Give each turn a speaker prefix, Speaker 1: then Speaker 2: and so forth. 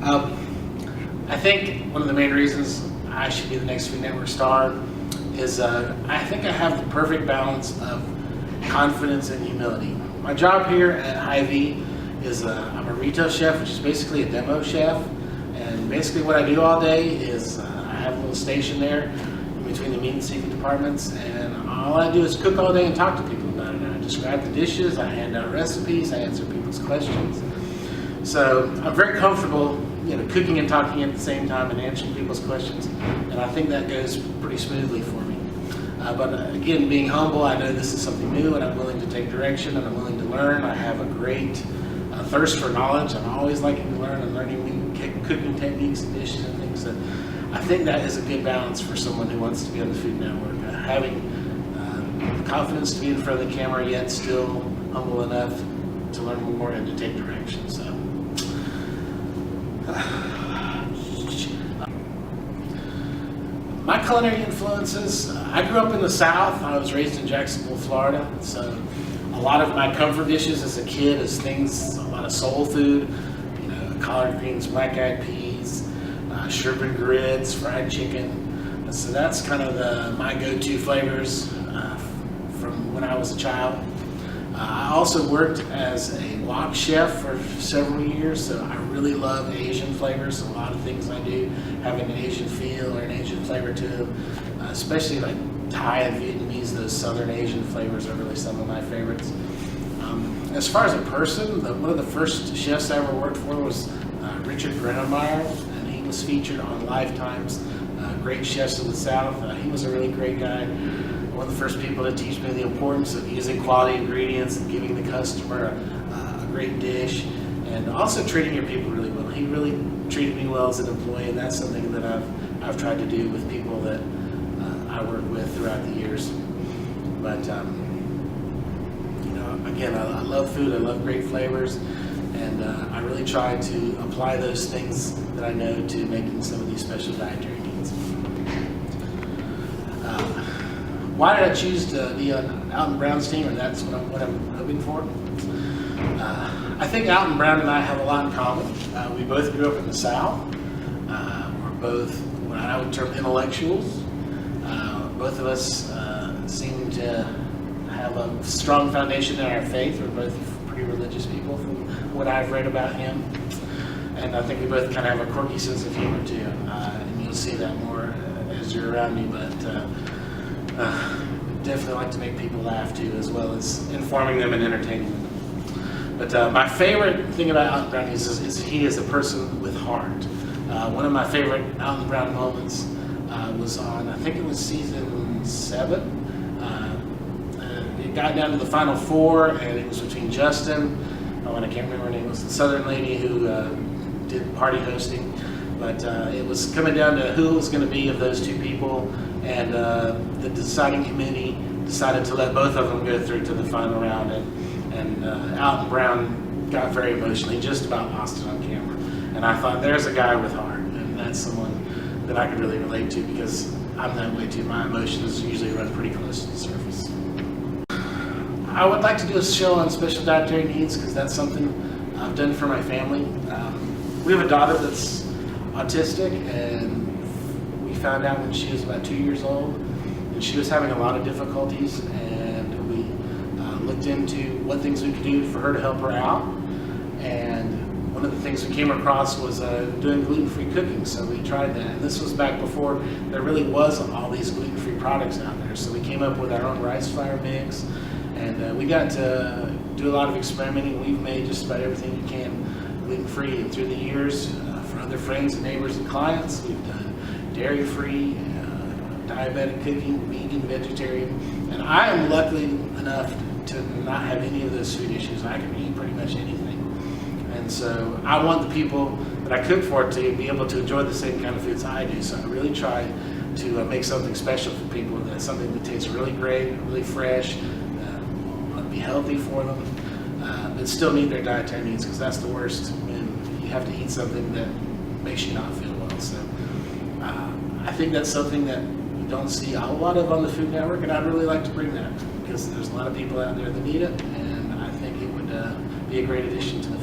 Speaker 1: I think one of the main reasons I should be the next Food Network star is I think I have the perfect balance of confidence and humility. My job here at Hy-Vee is I'm a retail chef, which is basically a demo chef. And basically what I do all day is I have a little station there in between the meat and seafood departments, and all I do is cook all day and talk to people about it. I describe the dishes, I hand out recipes, I answer people's questions. So I'm very comfortable, cooking and talking at the same time and answering people's questions, and I think that goes pretty smoothly for me. But again, being humble, I know this is something new, and I'm willing to take direction, and I'm willing to learn. I have a great thirst for knowledge. I'm always liking to learn and learning new cooking techniques and dishes and things. That I think that is a good balance for someone who wants to be on the Food Network. Having the confidence to be in front of the camera, yet still humble enough to learn more and to take direction. So. My culinary influences, I grew up in the South. I was raised in Jacksonville, Florida. So a lot of my comfort dishes as a kid is things, a lot of soul food, collard greens, black-eyed peas, shrimp and grits, fried chicken. So that's kind of my go-to flavors from when I was a child. I also worked as a wok chef for several years, so I really love Asian flavors. A lot of things I do have an Asian feel or an Asian flavor to them, especially like Thai and Vietnamese. Those Southern Asian flavors are really some of my favorites. As far as a person, one of the first chefs I ever worked for was Richard Granomeyer, and he was featured on Lifetime's Great Chefs of the South. He was a really great guy. One of the first people to teach me the importance of using quality ingredients and giving the customer a great dish, and also treating your people really well. He really treated me well as an employee, and that's something that I've tried to do with people that I work with throughout the years. But again, I love food. I love great flavors, and I really try to apply those things that I know to making some of these special dietary needs. Why did I choose to be on Alton Brown's team, and that's what I'm hoping for? I think Alton Brown and I have a lot in common. We both grew up in the South. We're both what I would term intellectuals. Both of us seem to have a strong foundation in our faith. We're both pretty religious people from what I've read about him. And I think we both kind of have a quirky sense of humor too. And you'll see that more as you're around me. But definitely like to make people laugh too, as well as informing them and entertaining them. But my favorite thing about Alton Brown is he is a person with heart. One of my favorite Alton Brown moments was on, I think it was season 7. It got down to the final 4, and it was between Justin, and I can't remember her name, it was the Southern lady who did party hosting. But it was coming down to who was going to be of those two people, and the deciding committee decided to let both of them go through to the final round, and Alton Brown got very emotional. He just about lost it on camera. And I thought, there's a guy with heart, and that's someone that I could really relate to, because I'm that way too. My emotions usually run pretty close to the surface. I would like to do a show on special dietary needs, because that's something I've done for my family. We have a daughter that's autistic, and we found out when she was about 2 years old, and she was having a lot of difficulties, and we looked into what things we could do for her to help her out. And one of the things we came across was doing gluten-free cooking, so we tried that. And this was back before there really was all these gluten-free products out there, so we came up with our own rice flour mix, and we got to do a lot of experimenting. We've made just about everything we can gluten-free, and through the years, for other friends and neighbors and clients, we've done dairy-free, diabetic cooking, vegan, vegetarian, and I am lucky enough to not have any of those food issues. I can eat pretty much anything, and so I want the people that I cook for to be able to enjoy the same kind of foods I do. So I really try to make something special for people, that's something that tastes really great, really fresh, be healthy for them, but still meet their dietary needs, because that's the worst, when you have to eat something that makes you not feel well. So I think that's something that we don't see a whole lot of on the Food Network, and I'd really like to bring that, because there's a lot of people out there that need it, and I think it would be a great addition to the